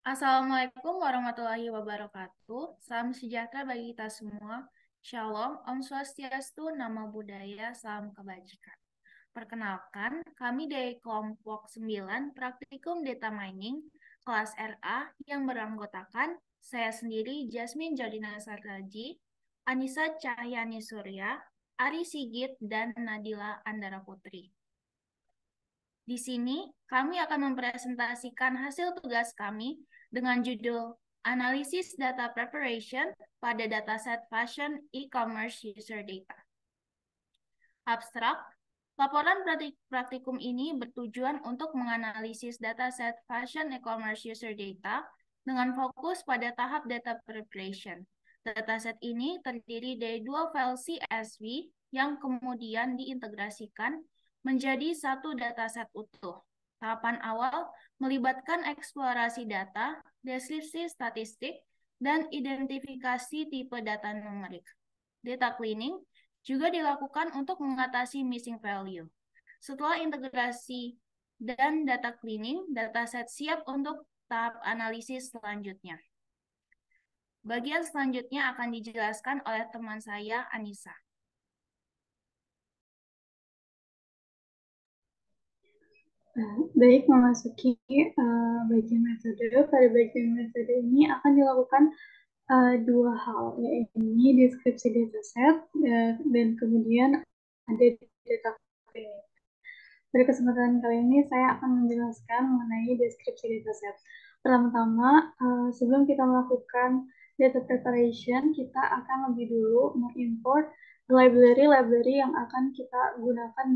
Assalamualaikum warahmatullahi wabarakatuh. Salam sejahtera bagi kita semua. Shalom, Om Swastiastu, Namo Buddhaya, Salam Kebajikan. Perkenalkan, kami dari kelompok 9 Praktikum Data Mining kelas RA yang beranggotakan saya sendiri Jasmine Jordina Sartaji, Anissa Cahyani Surya, Ari Sigit, dan Nadila Andara Putri. Di sini, kami akan mempresentasikan hasil tugas kami dengan judul Analisis Data Preparation pada Dataset Fashion E-commerce User Data. Abstrak, laporan praktikum ini bertujuan untuk menganalisis dataset Fashion E-commerce User Data dengan fokus pada tahap data preparation. Dataset ini terdiri dari dua file CSV yang kemudian diintegrasikan menjadi satu dataset utuh. Tahapan awal melibatkan eksplorasi data, deskripsi statistik, dan identifikasi tipe data numerik. Data cleaning juga dilakukan untuk mengatasi missing value. Setelah integrasi dan data cleaning, dataset siap untuk tahap analisis selanjutnya. Bagian selanjutnya akan dijelaskan oleh teman saya, Anissa. Baik, memasuki bagian metode. Pada bagian metode ini akan dilakukan dua hal, yaitu deskripsi dataset dan kemudian ada data cleaning. Pada kesempatan kali ini saya akan menjelaskan mengenai deskripsi dataset. Pertama-tama, sebelum kita melakukan data preparation, kita akan lebih dulu mengimport library yang akan kita gunakan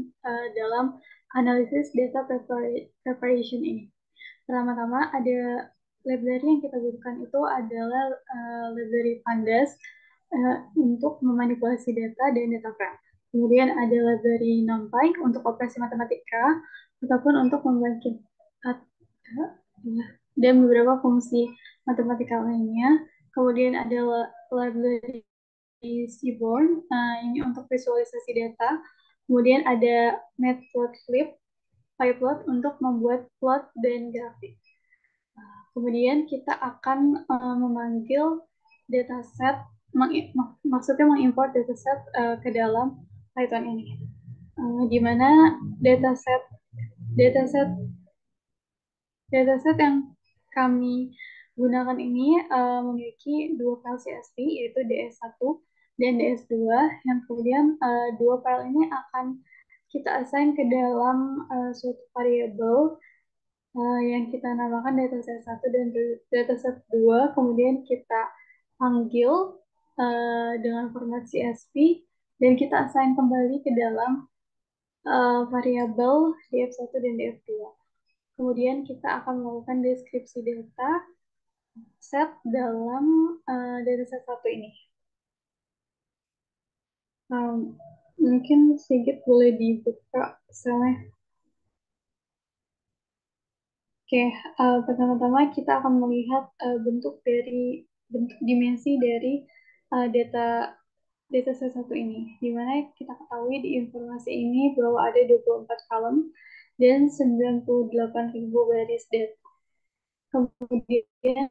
dalam analisis data preparation ini. Pertama-tama ada library yang kita butuhkan itu adalah library Pandas untuk memanipulasi data dan data frame. Kemudian ada library NumPy untuk operasi matematika ataupun untuk membangkit dan beberapa fungsi matematika lainnya. Kemudian ada library Seaborn, ini untuk visualisasi data. Kemudian ada Matplotlib, PyPlot untuk membuat plot dan grafik. Kemudian kita akan memanggil dataset, maksudnya mengimport dataset ke dalam Python ini. Di mana dataset dataset dataset yang kami gunakan ini memiliki dua file CSV, yaitu DS1 dan DS2, yang kemudian dua file ini akan kita assign ke dalam suatu variabel yang kita namakan dataset 1 dan dataset 2, kemudian kita panggil dengan format CSV, dan kita assign kembali ke dalam variabel df1 dan df2. Kemudian kita akan melakukan deskripsi data set dalam dataset 1 ini. Mungkin sedikit boleh dibuka selnya. Oke, pertama-tama kita akan melihat bentuk dimensi dari data dataset 1 ini, di mana kita ketahui di informasi ini bahwa ada 24 kolom dan 98.000 baris data. Kemudian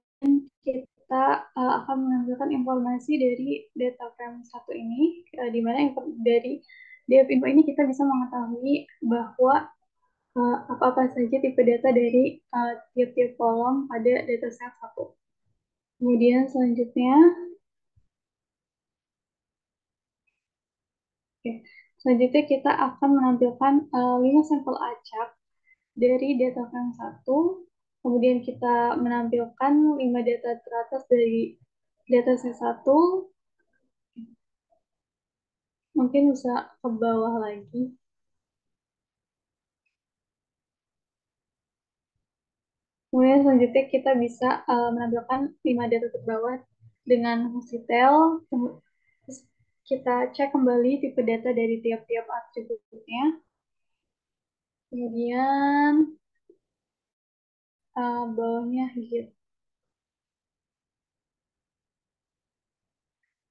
kita akan mengambilkan informasi dari data frame 1 ini, di mana dari DF-info ini kita bisa mengetahui bahwa apa-apa saja tipe data dari tiap-tiap kolom pada dataset 1. Kemudian selanjutnya, kita akan menampilkan 5 sampel acak dari data frame 1. Kemudian kita menampilkan 5 data teratas dari dataset 1. Mungkin bisa ke bawah lagi. Kemudian selanjutnya kita bisa menampilkan 5 data terbawah dengan fungsi tel. Terus kita cek kembali tipe data dari tiap-tiap atributnya. Kemudian bawahnya gitu.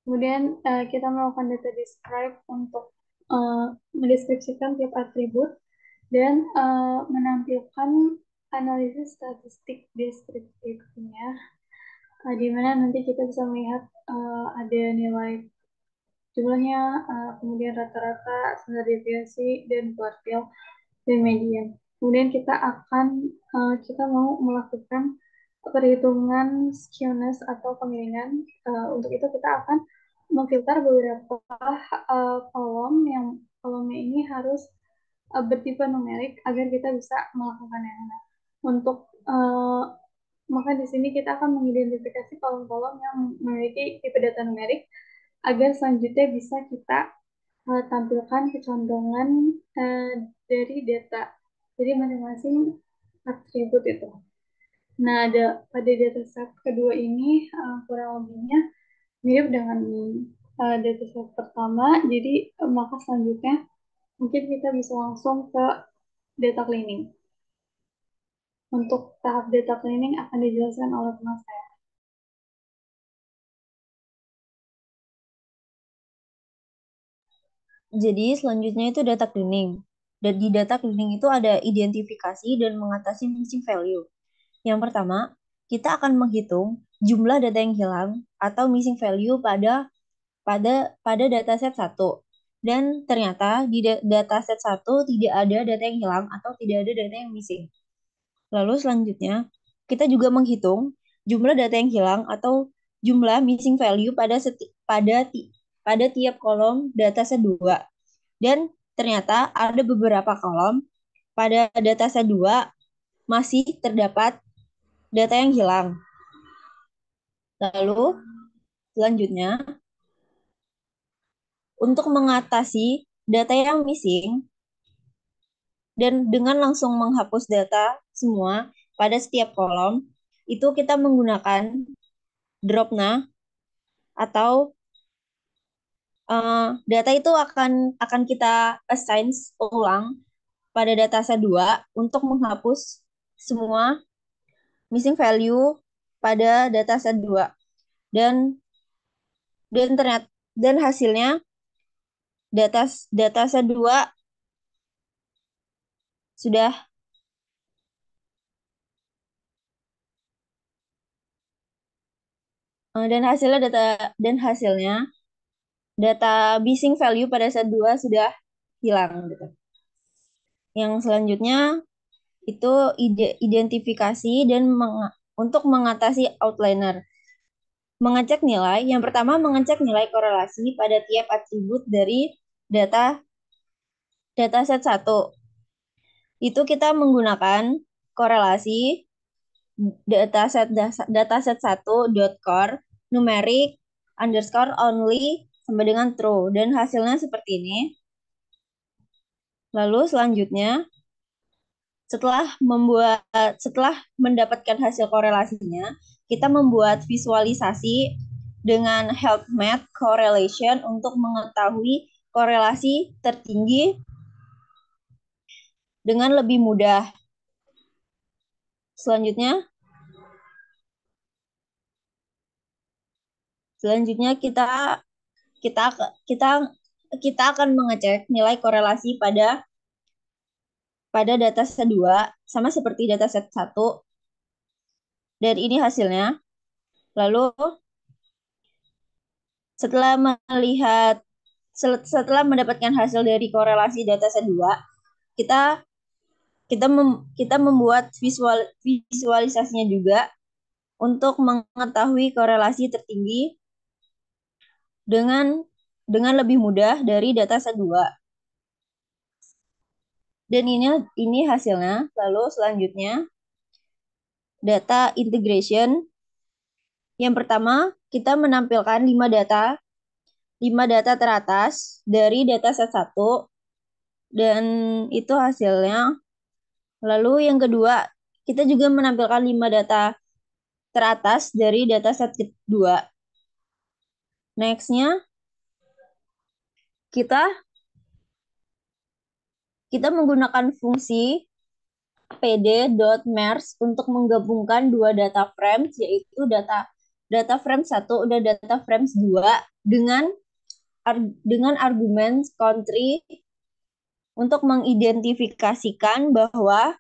Kemudian kita melakukan data describe untuk mendeskripsikan tiap atribut dan menampilkan analisis statistik deskriptifnya, di mana nanti kita bisa melihat ada nilai jumlahnya, kemudian rata-rata, standar deviasi, dan kuartil, dan median. Kemudian kita mau melakukan perhitungan skewness atau kemiringan. Untuk itu kita akan memfilter beberapa kolomnya ini harus bertipe numerik agar kita bisa melakukannya. Nah, untuk maka di sini kita akan mengidentifikasi kolom-kolom yang memiliki tipe data numerik agar selanjutnya bisa kita tampilkan kecondongan uh, dari data. Jadi masing-masing atribut itu. Nah, pada dataset kedua ini kurang lebihnya mirip dengan dataset pertama. Jadi maka selanjutnya mungkin kita bisa langsung ke data cleaning. Untuk tahap data cleaning akan dijelaskan oleh teman saya. Jadi selanjutnya itu data cleaning. Dan di data cleaning itu ada identifikasi dan mengatasi missing value. Yang pertama, kita akan menghitung jumlah data yang hilang atau missing value pada dataset 1. Dan ternyata di dataset 1 tidak ada data yang hilang atau tidak ada data yang missing. Lalu selanjutnya, kita juga menghitung jumlah data yang hilang atau jumlah missing value pada tiap kolom dataset 2. Dan ternyata ada beberapa kolom pada dataset 2 masih terdapat data yang hilang. Lalu selanjutnya, untuk mengatasi data yang missing dan dengan langsung menghapus data semua pada setiap kolom, itu kita menggunakan dropna atau data itu akan kita assign ulang pada dataset 2 untuk menghapus semua missing value pada dataset 2. Dan ternyata hasilnya dataset 2 sudah dan hasilnya data missing value pada set 2 sudah hilang gitu. Yang selanjutnya itu identifikasi dan untuk mengatasi outliner. Mengecek nilai, yang pertama mengecek nilai korelasi pada tiap atribut dari dataset 1. Itu kita menggunakan korelasi dataset 1.core numeric underscore only sama dengan true, dan hasilnya seperti ini. Lalu selanjutnya setelah mendapatkan hasil korelasinya, kita membuat visualisasi dengan help math correlation untuk mengetahui korelasi tertinggi dengan lebih mudah. Selanjutnya kita akan mengecek nilai korelasi pada dataset 2 sama seperti dataset 1. Dan ini hasilnya. Lalu setelah mendapatkan hasil dari korelasi dataset 2, kita membuat visualisasinya juga untuk mengetahui korelasi tertinggi dengan lebih mudah dari dataset 2. Dan ini hasilnya. Lalu selanjutnya data integration. Yang pertama, kita menampilkan 5 data teratas dari dataset 1 dan itu hasilnya. Lalu yang kedua, kita juga menampilkan 5 data teratas dari dataset kedua. Next-nya kita menggunakan fungsi pd.merge untuk menggabungkan dua data frames, yaitu data frame 1 dan data frame 2 dengan argumen country untuk mengidentifikasikan bahwa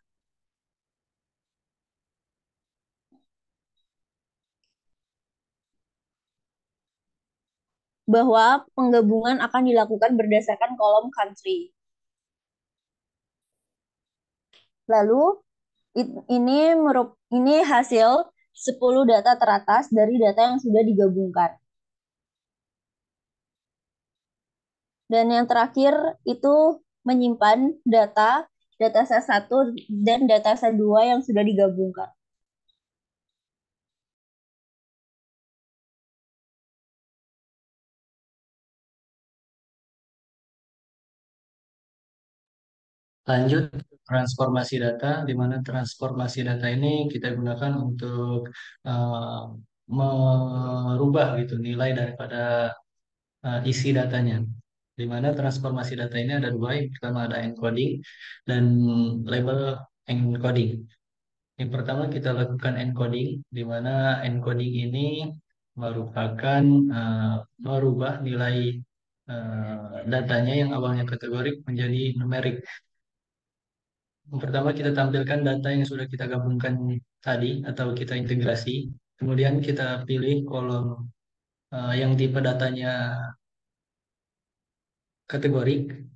bahwa penggabungan akan dilakukan berdasarkan kolom country. Lalu ini hasil 10 data teratas dari data yang sudah digabungkan. Dan yang terakhir itu menyimpan data set 1 dan data set 2 yang sudah digabungkan. Lanjut, transformasi data, di mana transformasi data ini kita gunakan untuk eh, merubah gitu nilai daripada isi datanya. Di mana transformasi data ini ada dua, yang pertama ada encoding dan label encoding. Yang pertama kita lakukan encoding, di mana encoding ini merupakan merubah nilai datanya yang awalnya kategorik menjadi numerik. Yang pertama kita tampilkan data yang sudah kita gabungkan tadi atau kita integrasi. Kemudian kita pilih kolom yang tipe datanya kategorik,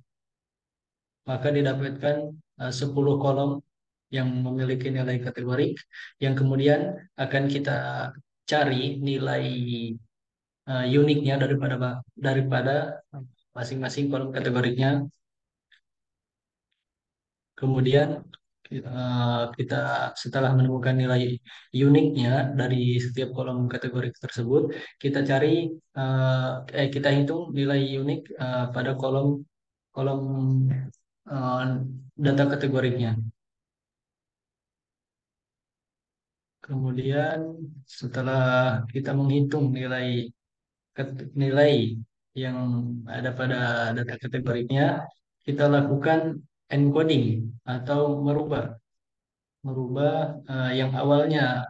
maka didapatkan 10 kolom yang memiliki nilai kategorik, yang kemudian akan kita cari nilai uniknya daripada masing-masing kolom kategoriknya. Kemudian kita setelah menemukan nilai uniknya dari setiap kolom kategori tersebut, kita cari kita hitung nilai unik pada kolom kolom eh, data kategorinya. Kemudian setelah kita menghitung nilai yang ada pada data kategorinya, kita lakukan encoding atau merubah yang awalnya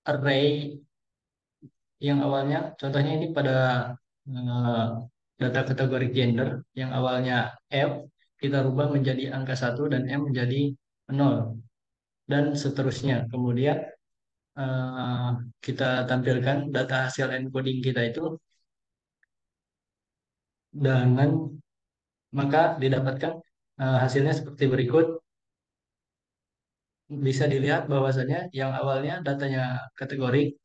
array, yang awalnya contohnya ini pada eh, data kategori gender yang awalnya F, kita rubah menjadi angka 1 dan M menjadi 0 dan seterusnya. Kemudian eh, kita tampilkan data hasil encoding kita itu dengan, maka didapatkan hasilnya seperti berikut. Bisa dilihat bahwasannya yang awalnya datanya kategori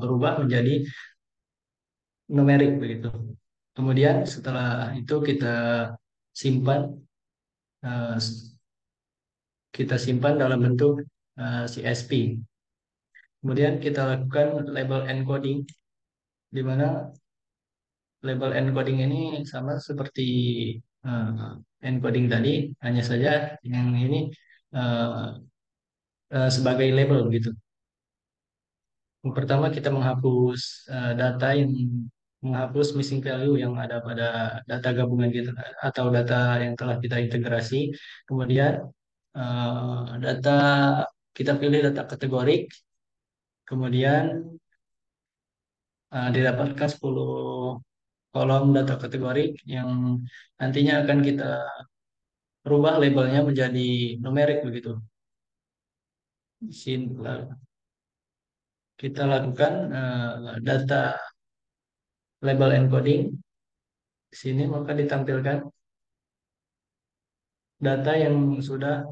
berubah menjadi numerik begitu. Kemudian setelah itu simpan eh, kita simpan dalam bentuk CSV. Kemudian kita lakukan label encoding, di mana label encoding ini sama seperti encoding tadi, hanya saja yang ini eh, sebagai label gitu. Yang pertama kita menghapus data yang menghapus missing value yang ada pada data gabungan kita atau data yang telah kita integrasi. Kemudian data kita pilih data kategorik. Kemudian didapatkan 10 kolom data kategorik yang nantinya akan kita rubah labelnya menjadi numerik begitu. Di sini kita lakukan data label encoding. Di sini maka ditampilkan data yang sudah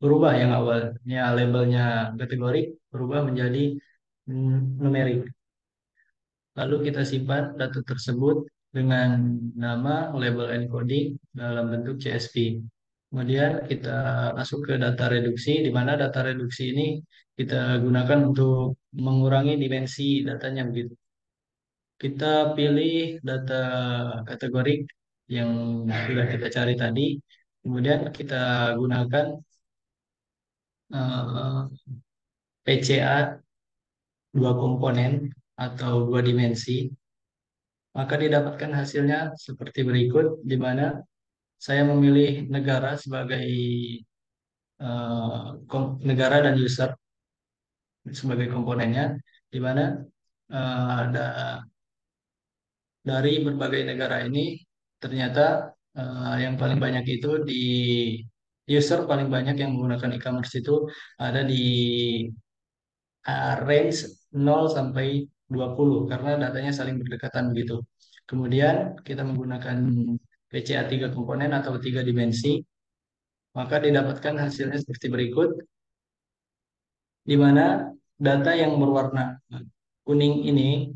berubah, yang awalnya labelnya kategorik berubah menjadi numerik. Lalu kita simpan data tersebut dengan nama label encoding dalam bentuk CSV. Kemudian kita masuk ke data reduksi, di mana data reduksi ini kita gunakan untuk mengurangi dimensi datanya begitu. Kita pilih data kategorik yang sudah kita cari tadi, kemudian kita gunakan PCA dua komponen atau dua dimensi, maka didapatkan hasilnya seperti berikut, di mana saya memilih negara sebagai negara dan user sebagai komponennya, di mana ada dari berbagai negara ini ternyata yang paling banyak itu di user paling banyak yang menggunakan e-commerce itu ada di range 0 sampai 20 karena datanya saling berdekatan begitu. Kemudian kita menggunakan PCA 3 komponen atau 3 dimensi, maka didapatkan hasilnya seperti berikut, di mana data yang berwarna kuning ini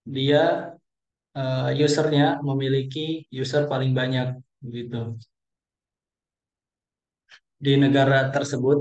dia usernya memiliki user paling banyak gitu di negara tersebut.